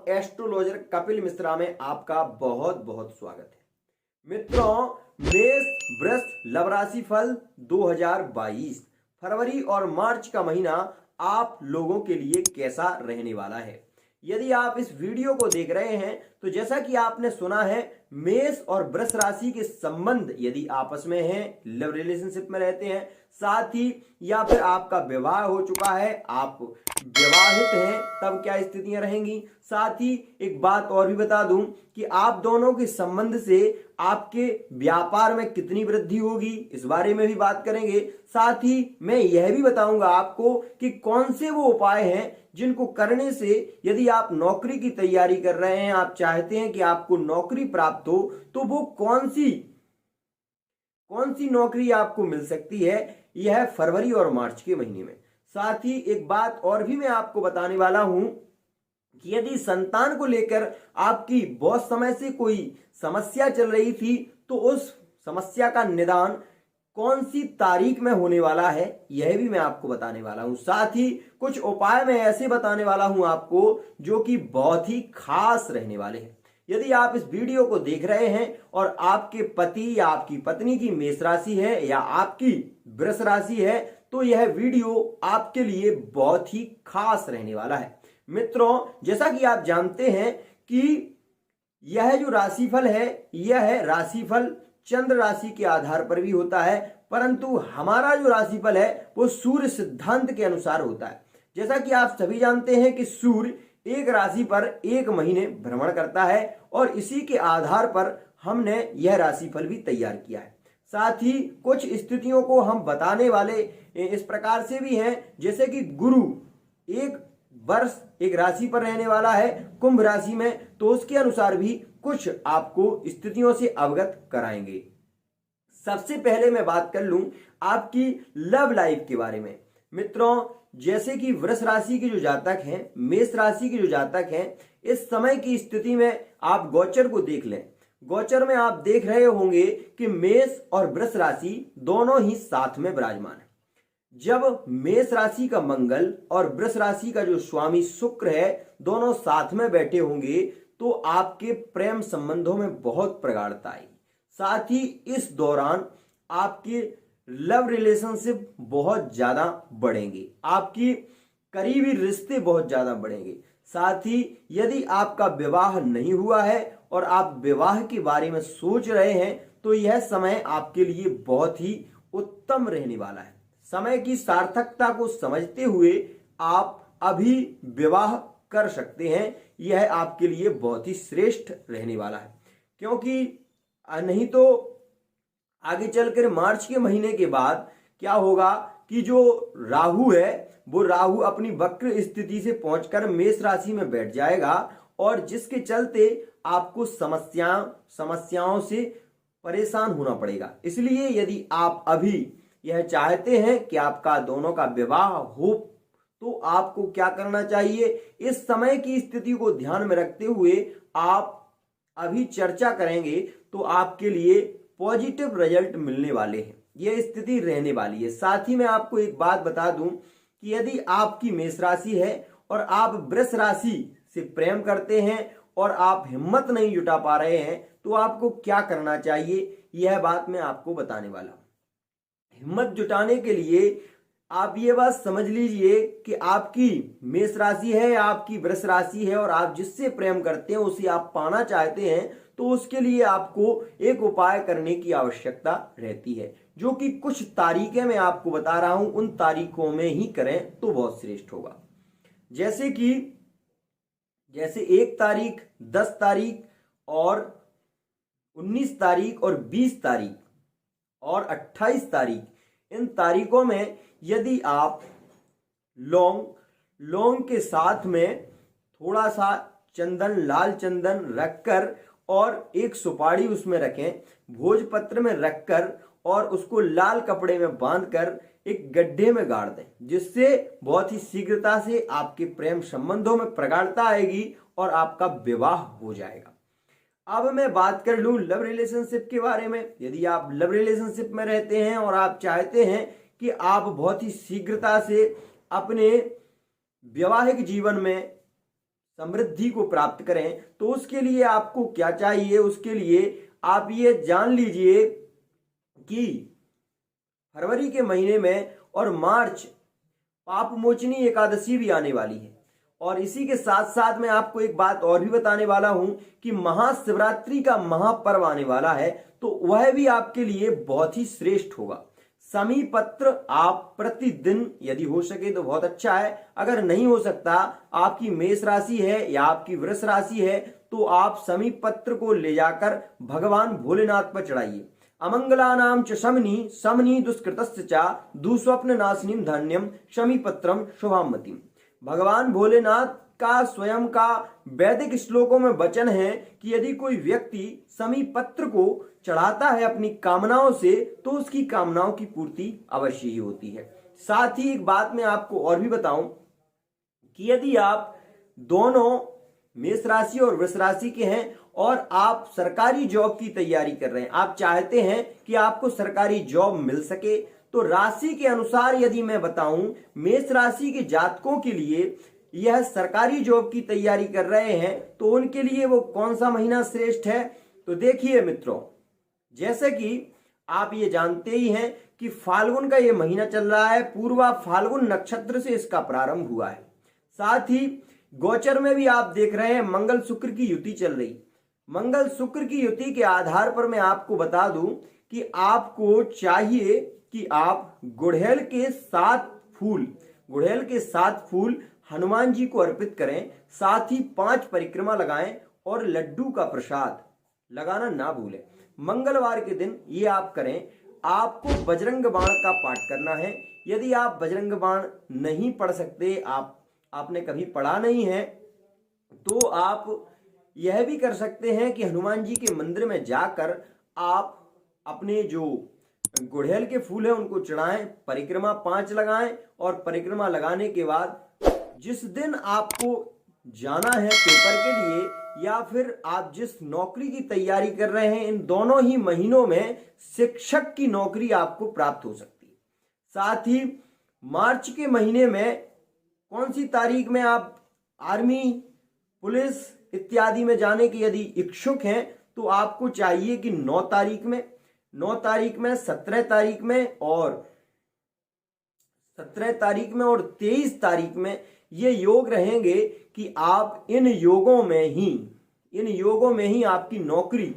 Astrologer Kapil Mishra में आपका बहुत बहुत स्वागत है। मित्रों, मेष वृष लव राशि फल 2022 फरवरी और मार्च का महीना आप लोगों के लिए कैसा रहने वाला है। यदि आप इस वीडियो को देख रहे हैं तो जैसा कि आपने सुना है, मेष और वृष राशि के संबंध यदि आपस में हैं, लव रिलेशनशिप में रहते हैं, साथ ही या फिर आपका विवाह हो चुका है, आप विवाहित हैं, तब क्या स्थितियां रहेंगी। साथ ही एक बात और भी बता दूं कि आप दोनों के संबंध से आपके व्यापार में कितनी वृद्धि होगी, इस बारे में भी बात करेंगे। साथ ही मैं यह भी बताऊंगा आपको कि कौन से वो उपाय हैं जिनको करने से यदि आप नौकरी की तैयारी कर रहे हैं, आप चाहते हैं कि आपको नौकरी प्राप्त हो, तो वो कौन सी नौकरी आपको मिल सकती है, यह फरवरी और मार्च के महीने में। साथ ही एक बात और भी मैं आपको बताने वाला हूं कि यदि संतान को लेकर आपकी बहुत समय से कोई समस्या चल रही थी, तो उस समस्या का निदान कौन सी तारीख में होने वाला है, यह भी मैं आपको बताने वाला हूं। साथ ही कुछ उपाय मैं ऐसे बताने वाला हूं आपको जो कि बहुत ही खास रहने वाले हैं। यदि आप इस वीडियो को देख रहे हैं और आपके पति या आपकी पत्नी की मेष राशि है या आपकी वृष राशि है, तो यह वीडियो आपके लिए बहुत ही खास रहने वाला है। मित्रों, जैसा कि आप जानते हैं कि यह जो राशिफल है, यह राशिफल चंद्र राशि के आधार पर भी होता है, परंतु हमारा जो राशिफल है वो सूर्य सिद्धांत के अनुसार होता है। जैसा कि आप सभी जानते हैं कि सूर्य एक राशि पर एक महीने भ्रमण करता है और इसी के आधार पर हमने यह राशिफल भी तैयार किया है। साथ ही कुछ स्थितियों को हम बताने वाले इस प्रकार से भी हैं, जैसे कि गुरु एक वर्ष एक राशि पर रहने वाला है कुंभ राशि में, तो उसके अनुसार भी कुछ आपको स्थितियों से अवगत कराएंगे। सबसे पहले मैं बात कर लूं आपकी लव लाइफ के बारे में। मित्रों, जैसे कि वृष राशि के जो जातक हैं, मेष राशि के जो जातक हैं, इस समय की स्थिति में आप गोचर को देख लें। गोचर में आप देख रहे होंगे कि मेष और वृष राशि दोनों ही साथ में विराजमान है। जब मेष राशि का मंगल और वृष राशि का जो स्वामी शुक्र है, दोनों साथ में बैठे होंगे, तो आपके प्रेम संबंधों में बहुत प्रगाढ़ता आएगी। साथ ही इस दौरान आपके लव रिलेशनशिप बहुत ज्यादा बढ़ेंगे, आपकी करीबी रिश्ते बहुत ज्यादा बढ़ेंगे। साथ ही यदि आपका विवाह नहीं हुआ है और आप विवाह के बारे में सोच रहे हैं, तो यह समय आपके लिए बहुत ही उत्तम रहने वाला है। समय की सार्थकता को समझते हुए आप अभी विवाह कर सकते हैं, यह आपके लिए बहुत ही श्रेष्ठ रहने वाला है। क्योंकि नहीं तो आगे चलकर मार्च के महीने के बाद क्या होगा कि जो राहु है, वो राहु अपनी वक्र स्थिति से पहुंचकर मेष राशि में बैठ जाएगा और जिसके चलते आपको समस्याओं से परेशान होना पड़ेगा। इसलिए यदि आप अभी यह चाहते हैं कि आपका दोनों का विवाह हो, तो आपको क्या करना चाहिए, इस समय की स्थिति को ध्यान में रखते हुए आप अभी चर्चा करेंगे तो आपके लिए पॉजिटिव रिजल्ट मिलने वाले हैं, यह स्थिति रहने वाली है। साथ ही मैं आपको एक बात बता दूं कि यदि आपकी मेष राशि है और आप वृष राशि से प्रेम करते हैं और आप हिम्मत नहीं जुटा पा रहे हैं, तो आपको क्या करना चाहिए, यह बात मैं आपको बताने वाला हूं। हिम्मत जुटाने के लिए आप ये बात समझ लीजिए कि आपकी मेष राशि है, आपकी वृष राशि है और आप जिससे प्रेम करते हैं, उसे आप पाना चाहते हैं, तो उसके लिए आपको एक उपाय करने की आवश्यकता रहती है, जो कि कुछ तारीखें मैं आपको बता रहा हूं, उन तारीखों में ही करें तो बहुत श्रेष्ठ होगा। जैसे 1 तारीख, 10 तारीख और 19 तारीख और 20 तारीख और 28 तारीख, इन तारीखों में यदि आप लौंग के साथ में थोड़ा सा चंदन, लाल चंदन रखकर और एक सुपारी उसमें रखें, भोजपत्र में रखकर और उसको लाल कपड़े में बांधकर एक गड्ढे में गाड़ दें, जिससे बहुत ही शीघ्रता से आपके प्रेम संबंधों में प्रगाढ़ता आएगी और आपका विवाह हो जाएगा। अब मैं बात कर लूं लव रिलेशनशिप के बारे में। यदि आप लव रिलेशनशिप में रहते हैं और आप चाहते हैं कि आप बहुत ही शीघ्रता से अपने वैवाहिक जीवन में समृद्धि को प्राप्त करें, तो उसके लिए आपको क्या चाहिए? उसके लिए आप ये जान लीजिए कि फरवरी के महीने में और मार्च पाप मोचनी एकादशी भी आने वाली है। और इसी के साथ साथ मैं आपको एक बात और भी बताने वाला हूं कि महाशिवरात्रि का महापर्व आने वाला है, तो वह भी आपके लिए बहुत ही श्रेष्ठ होगा। शमी पत्र आप प्रतिदिन यदि हो सके तो बहुत अच्छा है, अगर नहीं हो सकता, आपकी मेष राशि है या आपकी वृष राशि है, तो आप शमी पत्र को ले जाकर भगवान भोलेनाथ पर चढ़ाइए। अमंगलानाम च शमनी शमनी दुष्कृतस्य च दुस्वप्न नाशिनीम धन्यम शमी पत्रम शुभामतिम। भगवान भोलेनाथ का स्वयं का वैदिक श्लोकों में वचन है कि यदि कोई व्यक्ति शमी पत्र को चढ़ाता है अपनी कामनाओं से, तो उसकी कामनाओं की पूर्ति अवश्य ही होती है। साथ ही एक बात मैं आपको और भी बताऊं कि यदि आप दोनों मेष राशि और वृष राशि के हैं और आप सरकारी जॉब की तैयारी कर रहे हैं, आप चाहते हैं कि आपको सरकारी जॉब मिल सके, तो राशि के अनुसार यदि मैं बताऊं, मेष राशि के जातकों के लिए यह सरकारी जॉब की तैयारी कर रहे हैं, तो उनके लिए वो कौन सा महीना श्रेष्ठ है? तो देखिए मित्रों, जैसे कि आप ये जानते ही हैं कि फाल्गुन का ये महीना चल रहा है, पूर्वा फाल्गुन नक्षत्र से इसका प्रारंभ हुआ है। साथ ही गोचर में भी आप देख रहे हैं मंगल शुक्र की युति चल रही। मंगल शुक्र की युति के आधार पर मैं आपको बता दूं कि आपको चाहिए कि आप गुड़हल के 7 फूल हनुमान जी को अर्पित करें, साथ ही 5 परिक्रमा लगाएं और लड्डू का प्रसाद लगाना ना भूलें। मंगलवार के दिन ये आप करें। आपको बजरंग बाण का पाठ करना है। यदि आप बजरंग बाण नहीं पढ़ सकते, आपने कभी पढ़ा नहीं है, तो आप यह भी कर सकते हैं कि हनुमान जी के मंदिर में जाकर आप अपने जो गुड़हल के फूल हैं उनको चढ़ाएं, परिक्रमा 5 लगाएं और परिक्रमा लगाने के बाद जिस दिन आपको जाना है पेपर के लिए या फिर आप जिस नौकरी की तैयारी कर रहे हैं, इन दोनों ही महीनों में शिक्षक की नौकरी आपको प्राप्त हो सकती है। साथ ही मार्च के महीने में कौन सी तारीख में आप आर्मी, पुलिस इत्यादि में जाने के यदि इच्छुक हैं, तो आपको चाहिए कि 9 तारीख में, 17 तारीख में और 23 तारीख में ये योग रहेंगे कि आप इन योगों में ही आपकी नौकरी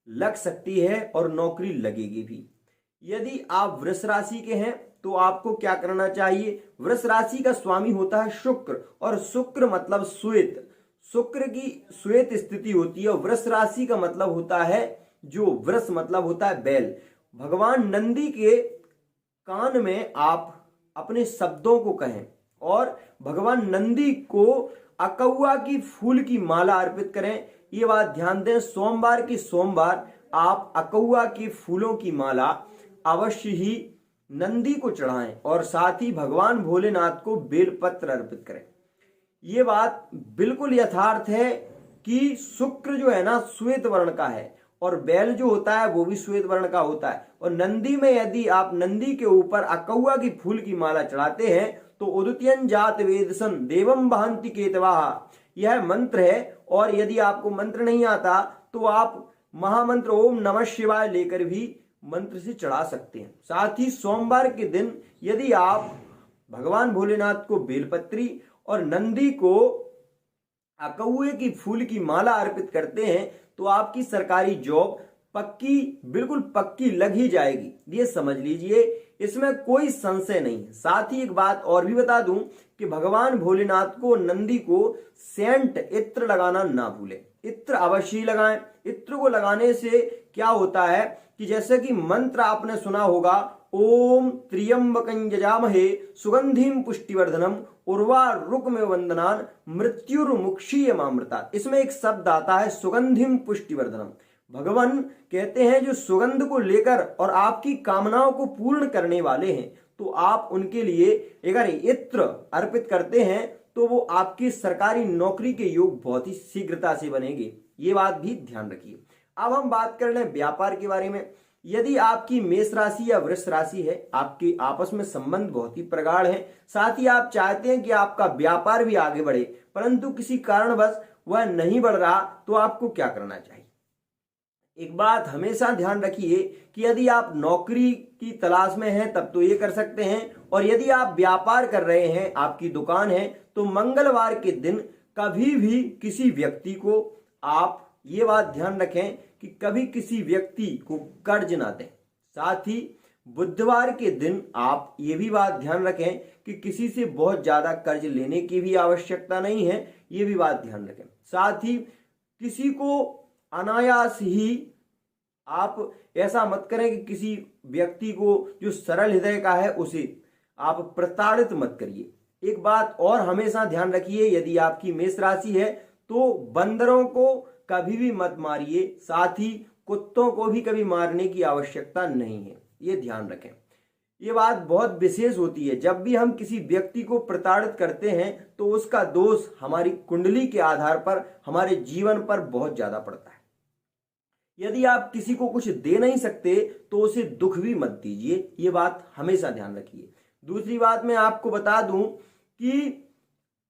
लग सकती है और नौकरी लगेगी भी। यदि आप वृष राशि के हैं तो आपको क्या करना चाहिए? वृष राशि का स्वामी होता है शुक्र, और शुक्र मतलब श्वेत, शुक्र की श्वेत स्थिति होती है। वृष राशि का मतलब होता है, जो वृष मतलब होता है बैल। भगवान नंदी के कान में आप अपने शब्दों को कहें और भगवान नंदी को अकौआ की फूल की माला अर्पित करें। ये बात ध्यान दें, सोमवार आप अकौआ के फूलों की माला अवश्य ही नंदी को चढ़ाएं और साथ ही भगवान भोलेनाथ को बेलपत्र अर्पित करें। ये बात बिल्कुल यथार्थ है कि शुक्र जो है ना श्वेत वर्ण का है और बैल जो होता है वो भी श्वेत वर्ण का होता है। और नंदी में यदि आप नंदी के ऊपर अकौआ की फूल की माला चढ़ाते हैं तो उदित्यन जात वेदसन देवम बहंति केतवा, यह मंत्र है। और यदि आपको मंत्र नहीं आता तो आप महामंत्र ओम नमः शिवाय लेकर भी मंत्र से चढ़ा सकते हैं। साथ ही सोमवार के दिन यदि आप भगवान भोलेनाथ को बेलपत्री और नंदी को अकौए की फूल की माला अर्पित करते हैं तो आपकी सरकारी जॉब बिल्कुल पक्की लग ही जाएगी, ये समझ लीजिए, इसमें कोई संशय नहीं है। साथ ही एक बात और भी बता दूं कि भगवान भोलेनाथ को, नंदी को सेंट इत्र लगाना ना भूलें। इत्र अवश्य ही लगाएं। इत्र को लगाने से क्या होता है कि जैसे कि मंत्र आपने सुना होगा, ओम त्र्यंबकं यजामहे सुगंधिम पुष्टिवर्धनम उर्वारुकमिव वंदनान मृत्युर्मुक्षीयमामृतात्। इसमें एक शब्द आता है सुगंधिम पुष्टिवर्धनम। भगवान कहते हैं जो सुगंध को लेकर और आपकी कामनाओं को पूर्ण करने वाले हैं, तो आप उनके लिए अगर इत्र अर्पित करते हैं तो वो आपकी सरकारी नौकरी के योग बहुत ही शीघ्रता से बनेंगे। ये बात भी ध्यान रखिए। अब हम बात कर लें व्यापार के बारे में। यदि आपकी मेष राशि या वृष राशि है, आपके आपस में संबंध बहुत ही प्रगाढ़ है, साथ ही आप चाहते हैं कि आपका व्यापार भी आगे बढ़े, परंतु किसी कारणवश वह नहीं बढ़ रहा, तो आपको क्या करना चाहिए? एक बात हमेशा ध्यान रखिए कि यदि आप नौकरी की तलाश में हैं तब तो ये कर सकते हैं, और यदि आप व्यापार कर रहे हैं, आपकी दुकान है, तो मंगलवार के दिन कभी भी किसी व्यक्ति को, आप ये बात ध्यान रखें कि कभी किसी व्यक्ति को कर्ज ना दें। साथ ही बुधवार के दिन आप ये भी बात ध्यान रखें कि किसी से बहुत ज्यादा कर्ज लेने की भी आवश्यकता नहीं है, ये भी बात ध्यान रखें। साथ ही किसी को अनायास ही आप ऐसा मत करें कि किसी व्यक्ति को जो सरल हृदय का है उसे आप प्रताड़ित मत करिए। एक बात और हमेशा ध्यान रखिए, यदि आपकी मेष राशि है तो बंदरों को कभी भी मत मारिए, साथ ही कुत्तों को भी कभी मारने की आवश्यकता नहीं है, ये ध्यान रखें। ये बात बहुत विशेष होती है, जब भी हम किसी व्यक्ति को प्रताड़ित करते हैं तो उसका दोष हमारी कुंडली के आधार पर हमारे जीवन पर बहुत ज्यादा पड़ता है। यदि आप किसी को कुछ दे नहीं सकते तो उसे दुख भी मत दीजिए, ये बात हमेशा ध्यान रखिए। दूसरी बात मैं आपको बता दूं कि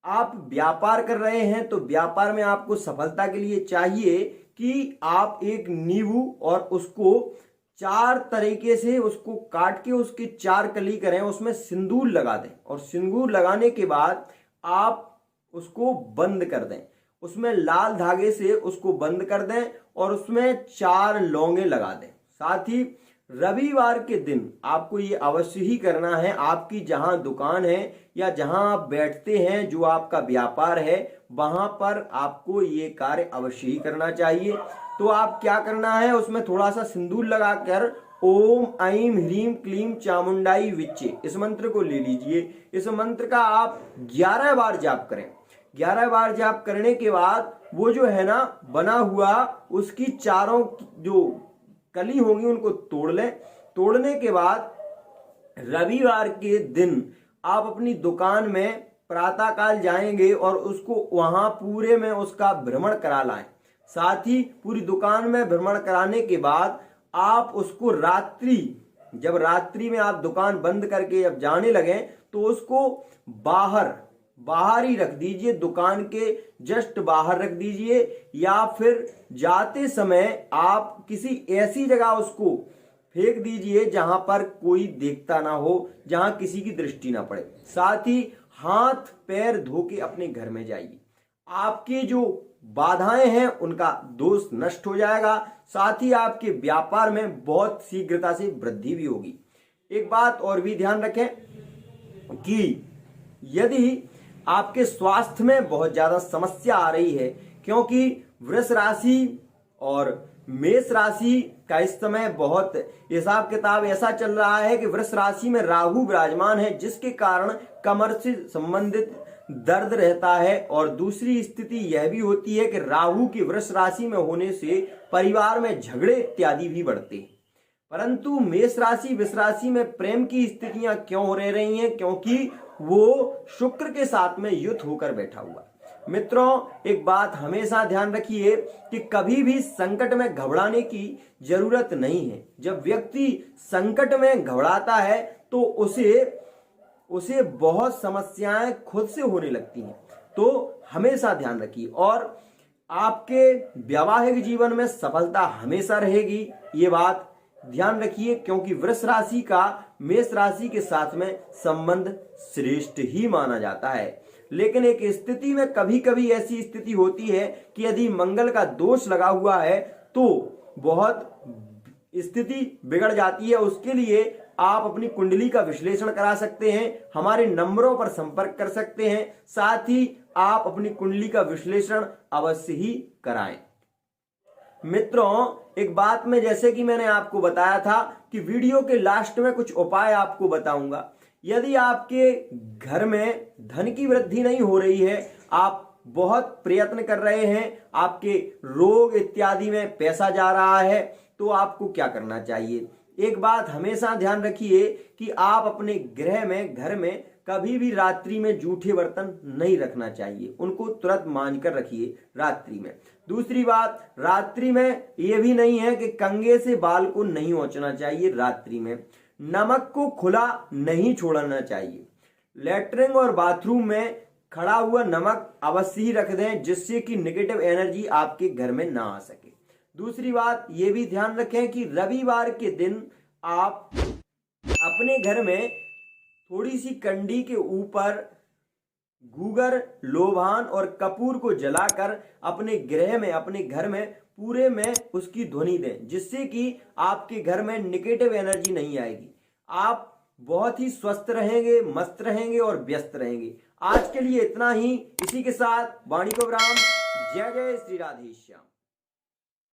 आप व्यापार कर रहे हैं तो व्यापार में आपको सफलता के लिए चाहिए कि आप एक नींबू और उसको 4 तरीके से उसको काट के उसके 4 कली करें, उसमें सिंदूर लगा दें, और सिंदूर लगाने के बाद आप उसको बंद कर दें, उसमें लाल धागे से उसको बंद कर दें और उसमें 4 लौंगे लगा दें। साथ ही रविवार के दिन आपको ये अवश्य ही करना है। आपकी जहां दुकान है या जहां आप बैठते हैं, जो आपका व्यापार है, वहां पर आपको ये कार्य अवश्य ही करना चाहिए। तो आप क्या करना है, उसमें थोड़ा सा सिंदूर लगाकर ओम ऐं ह्रीं क्लीं चामुंडाई विच्चे, इस मंत्र को ले लीजिए। इस मंत्र का आप 11 बार जाप करें। 11 बार जाप करने के बाद वो जो है ना बना हुआ, उसकी चारों जो कली होंगी उनको तोड़ लें। तोड़ने के बाद रविवार के दिन आप अपनी दुकान में प्रातःकाल जाएंगे और उसको वहां पूरे में उसका भ्रमण करा लाएं। साथ ही पूरी दुकान में भ्रमण कराने के बाद आप उसको जब रात्रि में आप दुकान बंद करके जब जाने लगे तो उसको बाहर ही रख दीजिए, दुकान के जस्ट बाहर रख दीजिए, या फिर जाते समय आप किसी ऐसी जगह उसको फेंक दीजिए जहां पर कोई देखता ना हो, जहां किसी की दृष्टि ना पड़े। साथ ही हाथ पैर धो के अपने घर में जाइए। आपके जो बाधाएं हैं उनका दोष नष्ट हो जाएगा, साथ ही आपके व्यापार में बहुत शीघ्रता से वृद्धि भी होगी। एक बात और भी ध्यान रखें कि यदि आपके स्वास्थ्य में बहुत ज्यादा समस्या आ रही है, क्योंकि वृष राशि और मेष राशि का इस समय बहुत हिसाब किताब ऐसा चल रहा है कि वृष राशि में राहु विराजमान है, जिसके कारण कमर से संबंधित दर्द रहता है। और दूसरी स्थिति यह भी होती है कि राहु की वृष राशि में होने से परिवार में झगड़े इत्यादि भी बढ़ते हैं। परंतु मेष राशि वृष राशि में प्रेम की स्थितियां क्यों हो रही हैं? क्योंकि वो शुक्र के साथ में युत होकर बैठा हुआ। मित्रों, एक बात हमेशा ध्यान रखिए कि कभी भी संकट में घबराने की जरूरत नहीं है। जब व्यक्ति संकट में घबराता है तो उसे बहुत समस्याएं खुद से होने लगती हैं। तो हमेशा ध्यान रखिए, और आपके वैवाहिक जीवन में सफलता हमेशा रहेगी, ये बात ध्यान रखिए, क्योंकि वृष राशि का मेष राशि के साथ में संबंध श्रेष्ठ ही माना जाता है। लेकिन एक स्थिति में कभी कभी ऐसी स्थिति होती है कि यदि मंगल का दोष लगा हुआ है तो बहुत स्थिति बिगड़ जाती है। उसके लिए आप अपनी कुंडली का विश्लेषण करा सकते हैं, हमारे नंबरों पर संपर्क कर सकते हैं। साथ ही आप अपनी कुंडली का विश्लेषण अवश्य ही कराएं। मित्रों, एक बात में जैसे कि मैंने आपको बताया था कि वीडियो के लास्ट में कुछ उपाय आपको बताऊंगा। यदि आपके घर में धन की वृद्धि नहीं हो रही है, आप बहुत प्रयत्न कर रहे हैं, आपके रोग इत्यादि में पैसा जा रहा है, तो आपको क्या करना चाहिए? एक बात हमेशा ध्यान रखिए कि आप अपने घर में कभी भी रात्रि में जूठे बर्तन नहीं रखना चाहिए, उनको तुरंत मांज कर रखिए रात्रि में। दूसरी बात, रात्रि में यह भी नहीं है कि कंघे से बाल को नहीं नोचना चाहिए। रात्रि में नमक को खुला नहीं छोड़ना चाहिए। लेटरिन और बाथरूम में खड़ा हुआ नमक अवश्य ही रख दें, जिससे कि नेगेटिव एनर्जी आपके घर में ना आ सके। दूसरी बात ये भी ध्यान रखें कि रविवार के दिन आप अपने घर में थोड़ी सी कंडी के ऊपर गूगर, लोबान और कपूर को जलाकर अपने गृह में, अपने घर में पूरे में उसकी ध्वनि दें, जिससे कि आपके घर में नेगेटिव एनर्जी नहीं आएगी। आप बहुत ही स्वस्थ रहेंगे, मस्त रहेंगे और व्यस्त रहेंगे। आज के लिए इतना ही। इसी के साथ वाणी को विराम। जय जय श्री राधेश्याम।